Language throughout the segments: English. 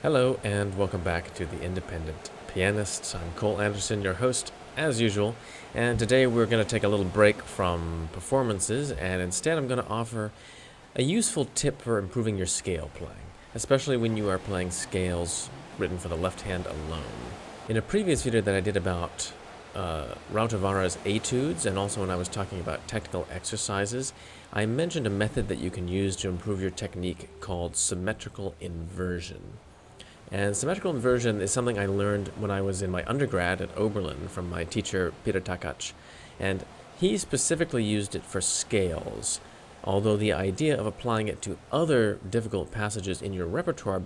Hello and welcome back to The Independent Pianist. I'm Cole Anderson, your host, as usual, and today we're going to take a little break from performances and instead I'm going to offer a useful tip for improving your scale playing, especially when you are playing scales written for the left hand alone. In a previous video that I did about Rautavaara's etudes and also when I was talking about technical exercises, I mentioned a method that you can use to improve your technique called symmetrical inversion. And symmetrical inversion is something I learned when I was in my undergrad at Oberlin from my teacher, Peter Takac. And he specifically used it for scales, although the idea of applying it to other difficult passages in your repertoire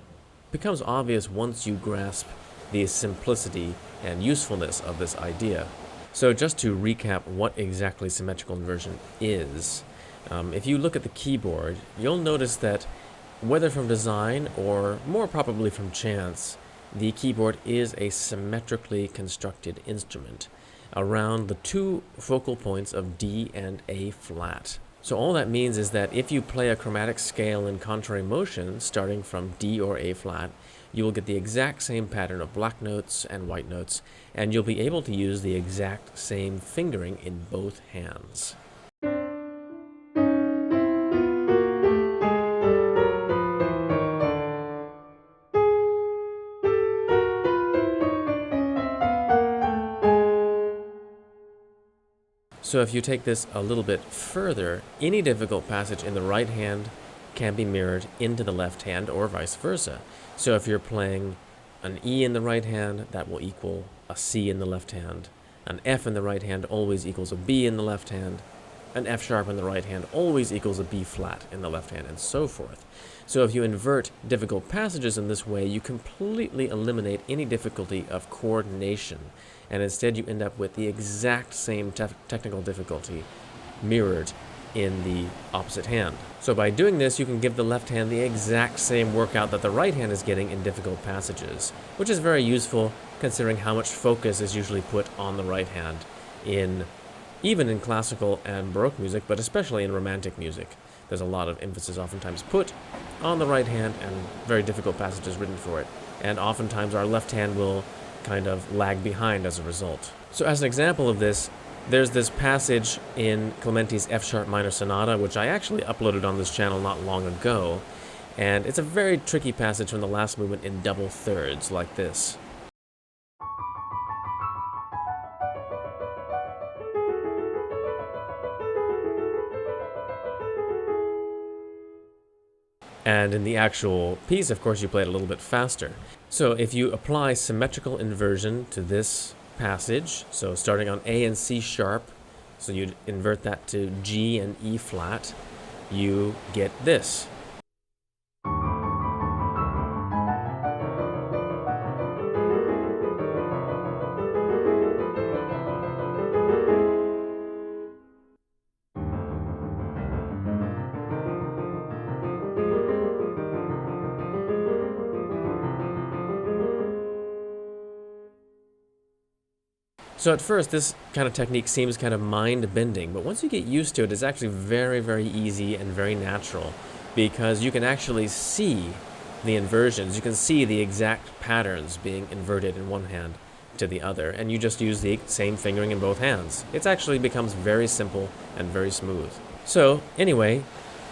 becomes obvious once you grasp the simplicity and usefulness of this idea. So just to recap what exactly symmetrical inversion is, if you look at the keyboard, you'll notice that whether from design or more probably from chance, the keyboard is a symmetrically constructed instrument around the two focal points of D and A flat. So all that means is that if you play a chromatic scale in contrary motion, starting from D or A flat, you will get the exact same pattern of black notes and white notes, and you'll be able to use the exact same fingering in both hands. So if you take this a little bit further, any difficult passage in the right hand can be mirrored into the left hand or vice versa. So if you're playing an E in the right hand, that will equal a C in the left hand. An F in the right hand always equals a B in the left hand. An F sharp in the right hand always equals a B flat in the left hand, and so forth. So if you invert difficult passages in this way, you completely eliminate any difficulty of coordination, and instead you end up with the exact same technical difficulty mirrored in the opposite hand. So by doing this, you can give the left hand the exact same workout that the right hand is getting in difficult passages, which is very useful considering how much focus is usually put on the right hand even in classical and Baroque music, but especially in Romantic music. There's a lot of emphasis oftentimes put on the right hand and very difficult passages written for it. And oftentimes our left hand will kind of lag behind as a result. So as an example of this, there's this passage in Clementi's F sharp minor sonata, which I actually uploaded on this channel not long ago. And it's a very tricky passage from the last movement in double thirds, like this. And in the actual piece, of course, you play it a little bit faster. So if you apply symmetrical inversion to this passage, so starting on A and C sharp, so you'd invert that to G and E flat, you get this. So at first, this kind of technique seems kind of mind-bending, but once you get used to it, it's actually very, very easy and very natural, because you can actually see the inversions. You can see the exact patterns being inverted in one hand to the other, and you just use the same fingering in both hands. It actually becomes very simple and very smooth. So anyway,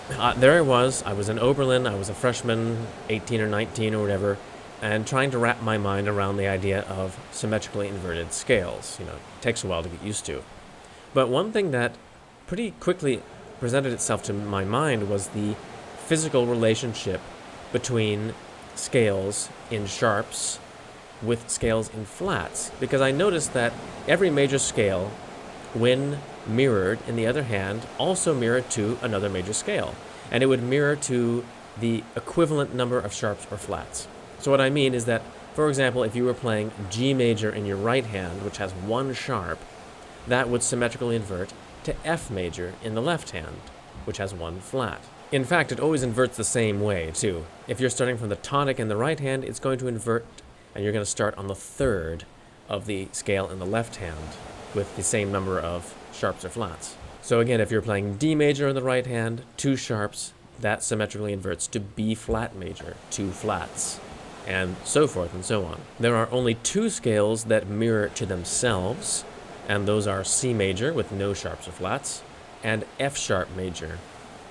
there I was in Oberlin, I was a freshman, 18 or 19 or whatever, and trying to wrap my mind around the idea of symmetrically inverted scales. It takes a while to get used to. But one thing that pretty quickly presented itself to my mind was the physical relationship between scales in sharps with scales in flats, because I noticed that every major scale, when mirrored in the other hand, also mirrored to another major scale, and it would mirror to the equivalent number of sharps or flats. So what I mean is that, for example, if you were playing G major in your right hand, which has one sharp, that would symmetrically invert to F major in the left hand, which has one flat. In fact, it always inverts the same way, too. If you're starting from the tonic in the right hand, it's going to invert, and you're going to start on the third of the scale in the left hand with the same number of sharps or flats. So again, if you're playing D major in the right hand, two sharps, that symmetrically inverts to B flat major, two flats. and so forth and so on. There are only two scales that mirror to themselves, and those are C major with no sharps or flats, and F sharp major,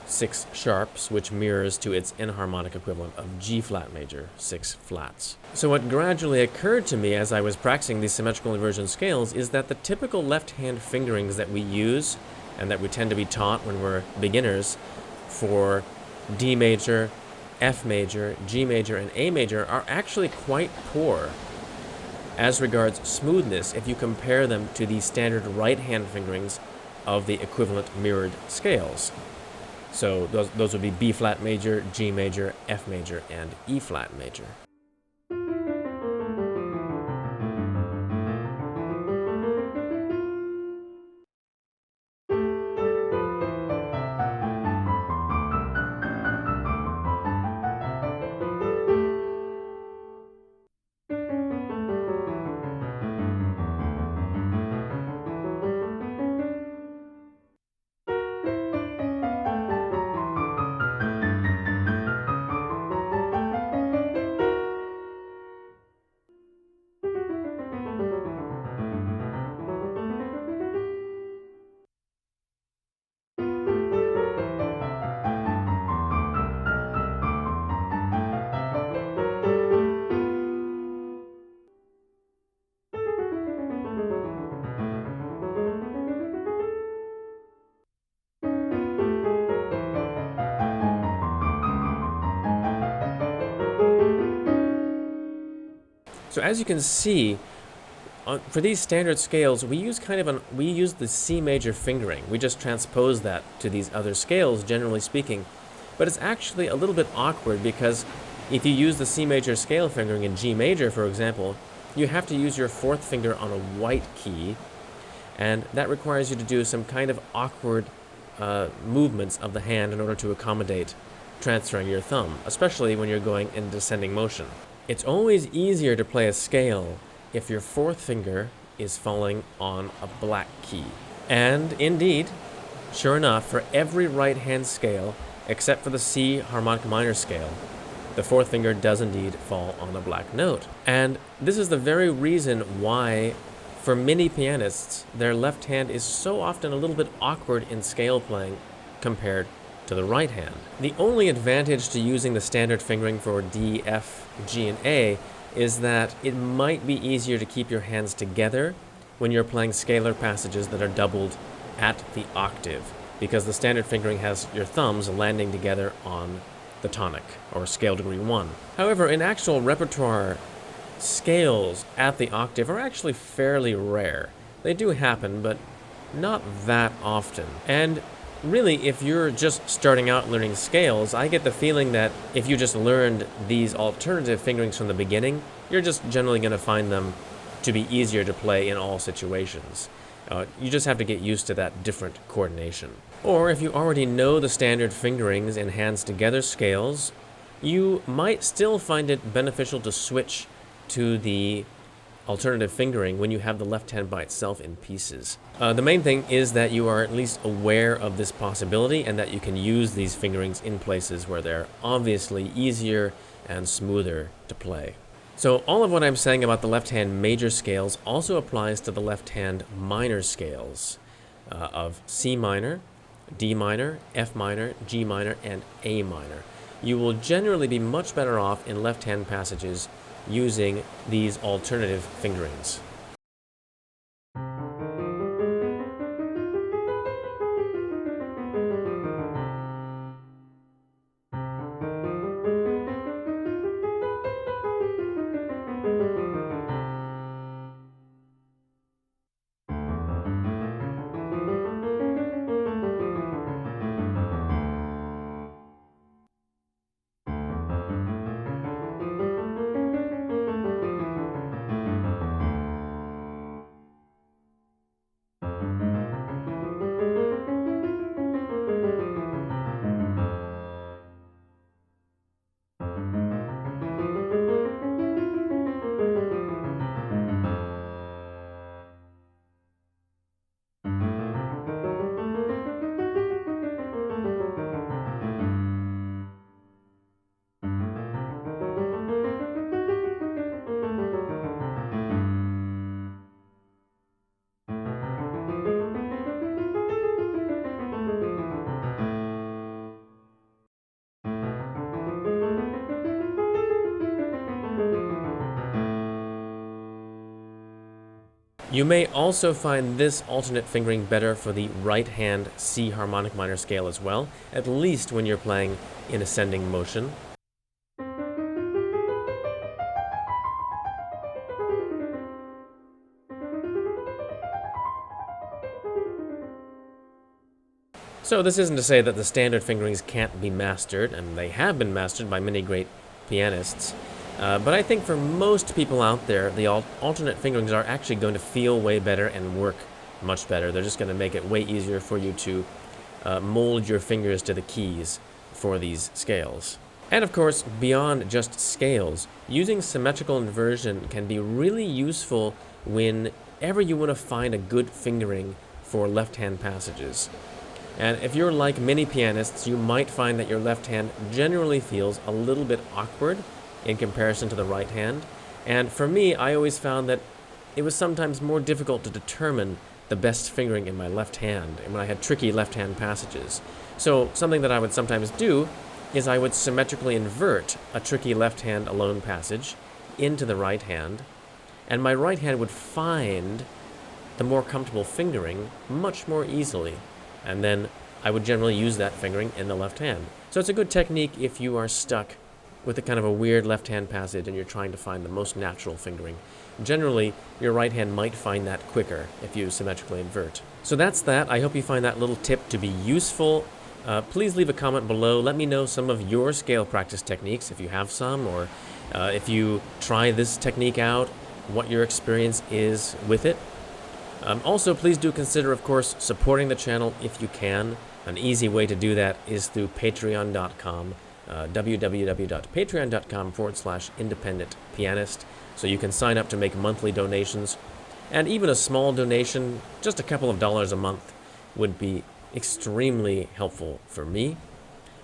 6 sharps, which mirrors to its enharmonic equivalent of G flat major, 6 flats. So what gradually occurred to me as I was practicing these symmetrical inversion scales is that the typical left-hand fingerings that we use and that we tend to be taught when we're beginners for D major, F major, G major, and A major are actually quite poor as regards smoothness if you compare them to the standard right-hand fingerings of the equivalent mirrored scales. So those would be B flat major, G major, F major, and E flat major. So as you can see, for these standard scales, we use the C major fingering. We just transpose that to these other scales, generally speaking. But it's actually a little bit awkward because if you use the C major scale fingering in G major, for example, you have to use your fourth finger on a white key, and that requires you to do some kind of awkward movements of the hand in order to accommodate transferring your thumb, especially when you're going in descending motion. It's always easier to play a scale if your fourth finger is falling on a black key. And indeed, sure enough, for every right-hand scale, except for the C harmonic minor scale, the fourth finger does indeed fall on a black note. And this is the very reason why, for many pianists, their left hand is so often a little bit awkward in scale playing compared to the right hand. The only advantage to using the standard fingering for D, F, G, and A is that it might be easier to keep your hands together when you're playing scalar passages that are doubled at the octave, because the standard fingering has your thumbs landing together on the tonic, or scale degree 1. However, in actual repertoire, scales at the octave are actually fairly rare. They do happen, but not that often. And really, if you're just starting out learning scales, I get the feeling that if you just learned these alternative fingerings from the beginning, you're just generally going to find them to be easier to play in all situations. You just have to get used to that different coordination. Or if you already know the standard fingerings in hands together scales, you might still find it beneficial to switch to the alternative fingering when you have the left hand by itself in pieces. The main thing is that you are at least aware of this possibility and that you can use these fingerings in places where they're obviously easier and smoother to play. So all of what I'm saying about the left hand major scales also applies to the left hand minor scales of C minor, D minor, F minor, G minor, and A minor. You will generally be much better off in left hand passages using these alternative fingerings. You may also find this alternate fingering better for the right-hand C harmonic minor scale as well, at least when you're playing in ascending motion. So this isn't to say that the standard fingerings can't be mastered, and they have been mastered by many great pianists. But I think for most people out there, the alternate fingerings are actually going to feel way better and work much better. They're just going to make it way easier for you to mold your fingers to the keys for these scales. And of course, beyond just scales, using symmetrical inversion can be really useful whenever you want to find a good fingering for left-hand passages. And if you're like many pianists, you might find that your left hand generally feels a little bit awkward in comparison to the right hand. And for me, I always found that it was sometimes more difficult to determine the best fingering in my left hand when I had tricky left hand passages. So something that I would sometimes do is I would symmetrically invert a tricky left hand alone passage into the right hand, and my right hand would find the more comfortable fingering much more easily. And then I would generally use that fingering in the left hand. So it's a good technique if you are stuck with a kind of a weird left hand passage and you're trying to find the most natural fingering. Generally, your right hand might find that quicker if you symmetrically invert. So that's that. I hope you find that little tip to be useful. Please leave a comment below. Let me know some of your scale practice techniques, if you have some, or if you try this technique out, what your experience is with it. Also, please do consider, of course, supporting the channel if you can. An easy way to do that is through patreon.com, www.patreon.com/independentpianist. So you can sign up to make monthly donations. And even a small donation, just a couple of dollars a month, would be extremely helpful for me.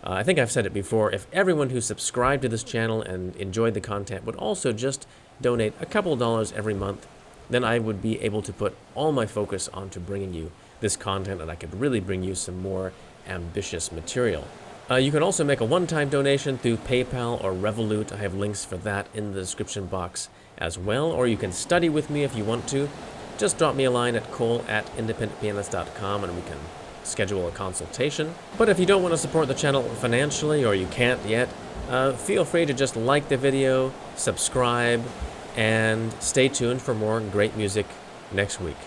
I think I've said it before, if everyone who subscribed to this channel and enjoyed the content would also just donate a couple of dollars every month, then I would be able to put all my focus onto bringing you this content, and I could really bring you some more ambitious material. You can also make a one-time donation through PayPal or Revolut. I have links for that in the description box as well, or you can study with me if you want to. Just drop me a line at cole@independentpianist.com and we can schedule a consultation. But if you don't want to support the channel financially, or you can't yet, feel free to just like the video, subscribe, and stay tuned for more great music next week.